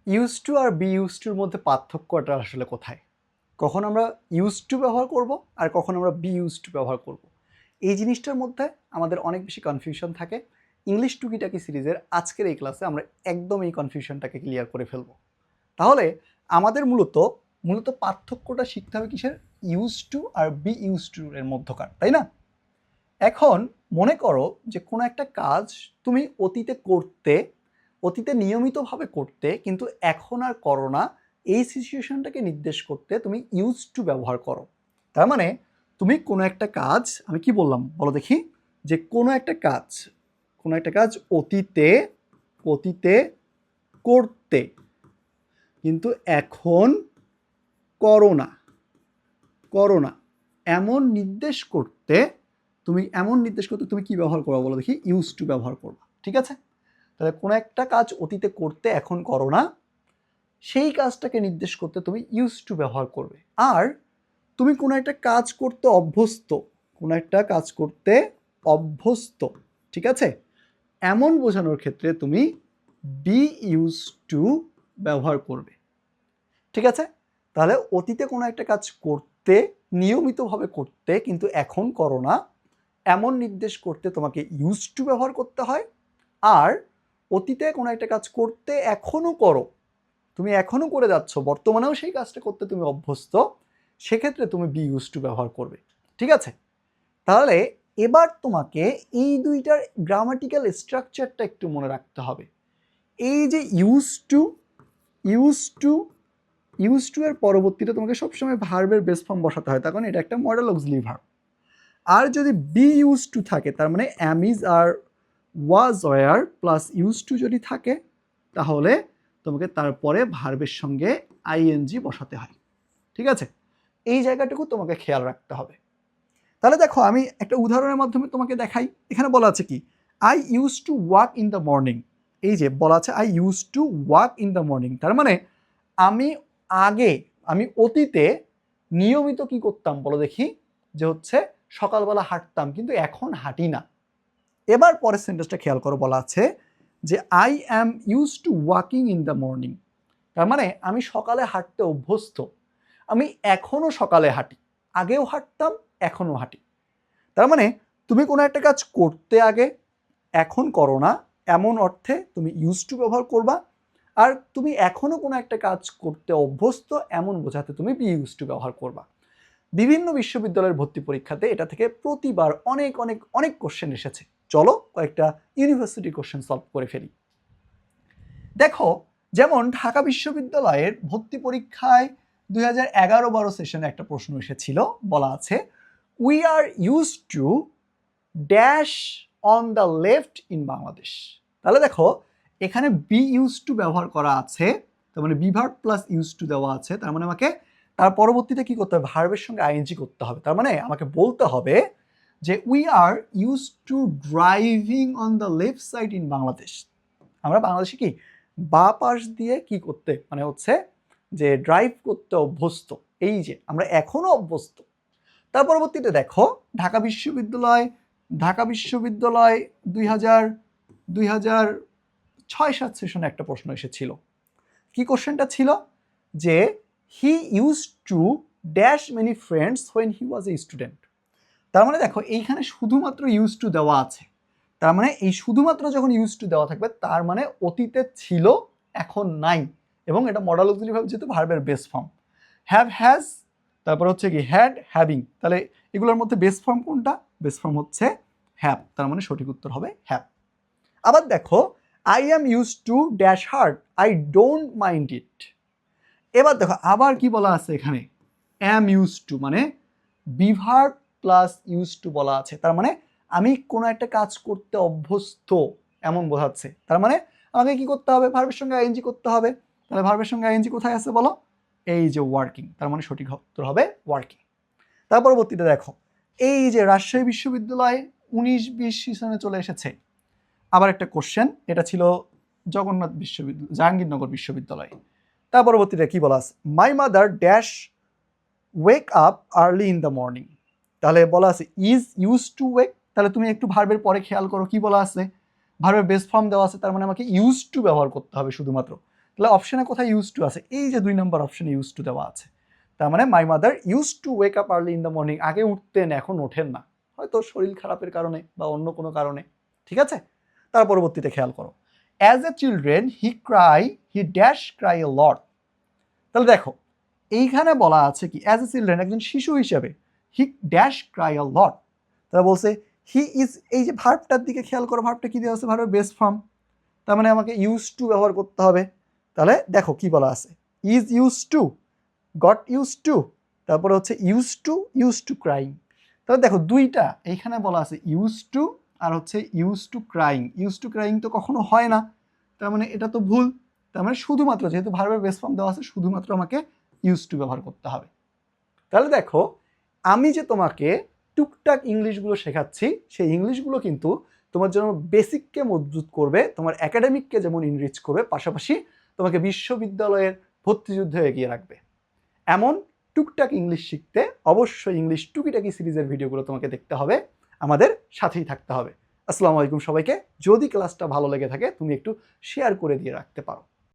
Use to আর be use টুর মধ্যে পার্থক্যটা আসলে কোথায়? কখন আমরা ইউজ টু ব্যবহার করব আর কখন আমরা বি ইউজ টু ব্যবহার করব, এই জিনিসটার মধ্যে আমাদের অনেক বেশি কনফিউশন থাকে। ইংলিশ টুকিটাকি সিরিজের আজকের এই ক্লাসে আমরা একদম এই কনফিউশনটাকে ক্লিয়ার করে ফেলব। তাহলে আমাদের মূলত পার্থক্যটা শিখতে হবে কিসের? ইউজ টু আর বি ইউজ টু এর মধ্যকার, তাই না? এখন মনে করো যে কোনো একটা কাজ তুমি অতীতে নিয়মিতভাবে করতে, কিন্তু এখন আর করো না। এই সিচুয়েশনটাকে নির্দেশ করতে তুমি ইউজ টু ব্যবহার করো। তার মানে তুমি কোনো একটা কাজ, আমি কি বললাম বলো দেখি, যে কোনো একটা কাজ অতীতে করতে, কিন্তু এখন করো না এমন নির্দেশ করতে তুমি কি ব্যবহার করো বলো দেখি? ইউজ টু ব্যবহার করবা। ঠিক আছে? তাহলে কোনো একটা কাজ অতীতে করতে এখন করো না, সেই কাজটাকে নির্দেশ করতে তুমি ইউজ টু ব্যবহার করবে। আর তুমি কোনো একটা কাজ করতে অভ্যস্ত, ঠিক আছে, এমন বোঝানোর ক্ষেত্রে তুমি বি ইউজ টু ব্যবহার করবে। ঠিক আছে? তাহলে অতীতে কোনো একটা কাজ করতে, নিয়মিতভাবে করতে, কিন্তু এখন করো না, এমন নির্দেশ করতে তোমাকে ইউজ টু ব্যবহার করতে হয়। আর অতীতে কোনো একটা কাজ করতে এখনও করো, তুমি এখনও করে যাচ্ছ, বর্তমানেও সেই কাজটা করতে তুমি অভ্যস্ত, সেক্ষেত্রে তুমি বি ইউজ টু ব্যবহার করবে। ঠিক আছে? তাহলে এবার তোমাকে এই দুইটার গ্রামাটিক্যাল স্ট্রাকচারটা একটু মনে রাখতে হবে। এই যে ইউজ টু এর পরবর্তীতে তোমাকে সবসময় ভার্বের বেস ফর্ম বসাতে হয়, তার কারণ এটা একটা মডেল অক্সিলারি ভার্ব। আর যদি বি ইউজ টু থাকে, তার মানে am is are was were plus use to যদি থাকে, তাহলে তোমাকে তারপরে ভার্বের সঙ্গে আইএনজি বসাতে হয়। ঠিক আছে? এই জায়গাটুকু তোমাকে খেয়াল রাখতে হবে। তাহলে দেখো, আমি একটা উদাহরণের মাধ্যমে তোমাকে দেখাই। এখানে বলা আছে কি? I use to walk in the morning. এই যে বলা আছে I use to walk in the morning, তার মানে আমি অতীতে নিয়মিত কি করতাম বলো দেখি? যে হচ্ছে সকালবেলা হাঁটতাম, কিন্তু এখন হাঁটি না। এবার পরের সেন্টেন্সটা খেয়াল করো, বলা আছে যে I am use to walking in the morning, তার মানে আমি সকালে হাঁটতে অভ্যস্ত, আমি এখনো সকালে হাঁটি, আগেও হাঁটতাম, এখনো হাঁটি। তার মানে তুমি কোনো একটা কাজ করতে আগে, এখন করো না, এমন অর্থে তুমি ইউজ টু ব্যবহার করবা। আর তুমি এখনো কোনো একটা কাজ করতে অভ্যস্ত, এমন বোঝাতে তুমি বি ইউজ টু ব্যবহার করবা। বিভিন্ন বিশ্ববিদ্যালয়ের ভর্তি পরীক্ষাতে এটা থেকে প্রতিবার অনেক অনেক অনেক কোশ্চেন এসেছে। চলো কয়েকটা ইউনিভার্সিটি কোশ্চেন সলভ করে ফেলি। দেখো, যেমন ঢাকা বিশ্ববিদ্যালয়ের ভর্তি পরীক্ষায় 2011-12 সেশনে একটা প্রশ্ন এসেছিল, বলা আছে we are use to dash on the left in Bangladesh. তাহলে দেখো, এখানে বি ইউজ টু ব্যবহার করা আছে, তার মানে be verb plus use two দেওয়া আছে, তার মানে আমাকে তার পরবর্তীতে কি করতে হবে? ভার্বের সঙ্গে আইএনজি করতে হবে। তার মানে আমাকে বলতে হবে যে we are use to driving on the left side in Bangladesh. আমরা বাংলাদেশে কি বা পাশ দিয়ে কি করতে, মানে হচ্ছে যে ড্রাইভ করতে অভ্যস্ত, এই যে আমরা এখনো অভ্যস্ত। তার পরবর্তীতে দেখো, ঢাকা বিশ্ববিদ্যালয় 2006-07 সেশনে একটা প্রশ্ন এসেছিল। কি কোশ্চেনটা ছিল? যে he use to dash many friends when he was a student. তার মানে দেখো, এইখানে শুধুমাত্র ইউজ টু দেওয়া আছে, তার মানে এই শুধুমাত্র যখন ইউজ টু দেওয়া থাকবে, তার মানে অতীতে ছিল, এখন নাই, এবং এটা মডেল অক্সিলারি ভার্ব যেহেতু ভার্বের বেস ফর্ম। হ্যাভ, হ্যাজ, তারপর হচ্ছে কি হ্যাড, হ্যাভিং। তাহলে এগুলোর মধ্যে বেস ফর্ম কোনটা? বেস ফর্ম হচ্ছে হ্যাভ, তার মানে সঠিক উত্তর হবে হ্যাভ। আবার দেখো, I am use to dash hard, I don't mind it. এবার দেখো আবার কি বলা আছে এখানে? অ্যাম ইউজ টু, মানে be verb plus use two বলা আছে, তার মানে আমি কোনো একটা কাজ করতে অভ্যস্ত, এমন বোঝাচ্ছে। তার মানে আমাকে কি করতে হবে? ভার্বের সঙ্গে আইএনজি করতে হবে। তাহলে ভার্বের সঙ্গে আইএনজি কোথায় আছে বলো? এই যে ওয়ার্কিং, তার মানে সঠিক উত্তর হবে ওয়ার্কিং। তার পরবর্তীতে দেখো, এই যে রাজশাহী বিশ্ববিদ্যালয়ে 19-20 সেশনে চলে এসেছে আবার একটা কোশ্চেন, এটা ছিল জাহাঙ্গীরনগর বিশ্ববিদ্যালয়ে। তার পরবর্তীতে কি বলা আছে? My mother dash wake up early in the morning. তাহলে বলা আছে ইজ ইউজ টু ওয়েক। তাহলে তুমি একটু ভার্বের পরে খেয়াল করো কি বলা আছে? ভার্বের বেস ফর্ম দেওয়া আছে, তার মানে আমাকে ইউজ টু ব্যবহার করতে হবে শুধুমাত্র। তাহলে অপশনে কোথায় ইউজ টু আছে? এই যে 2 নম্বর অপশনে ইউজ টু দেওয়া আছে। তার মানে my mother use to wake up early in the morning, আগে উঠতেন এখন ওঠেন না, হয়তো শরীর খারাপের কারণে বা অন্য কোনো কারণে। ঠিক আছে, তার পরবর্তীতে খেয়াল করো, as a children he dash cry a lot. তাহলে দেখো এইখানে বলা আছে কি, অ্যাজ এ চিলড্রেন, একজন শিশু হিসেবে, হি ড্যাশ ক্রাই এ লট। তাহলে বলছে হি ইজ, এই যে ভার্বটার দিকে খেয়াল করো, ভার্বটা কি দেওয়া আছে? ভার্বের বেস ফর্ম, তার মানে আমাকে ইউজ টু ব্যবহার করতে হবে। তাহলে দেখো কি বলা আছে, is use to, goat use to, তারপরে হচ্ছে ইউজ টু ক্রাইং। তাহলে দেখো দুইটা এইখানে বলা আছে ইউজ টু আর হচ্ছে use to crying. Use to crying তো কখনো হয় না, তার মানে এটা তো ভুল। তার মানে শুধুমাত্র যেহেতু ভার্বের বেস ফর্ম দেওয়া আছে, শুধুমাত্র আমাকে ইউজ টু ব্যবহার করতে হবে। তাহলে দেখো আমি যে তোমাকে টুকটাক ইংলিশগুলো শেখাচ্ছি, সেই ইংলিশগুলো কিন্তু তোমার জন্য বেসিককে মজবুত করবে, তোমার একাডেমিককে যেমন ইনরিচ করবে, পাশাপাশি তোমাকে বিশ্ববিদ্যালয়ের ভর্তিযুদ্ধে এগিয়ে রাখবে। এমন টুকটাক ইংলিশ শিখতে অবশ্যই ইংলিশ টুকিটাকি সিরিজের ভিডিওগুলো তোমাকে দেখতে হবে, আমাদের সাথেই থাকতে হবে। আসসালামু আলাইকুম সবাইকে। যদি ক্লাসটা ভালো লেগে থাকে তুমি একটু শেয়ার করে দিয়ে রাখতে পারো।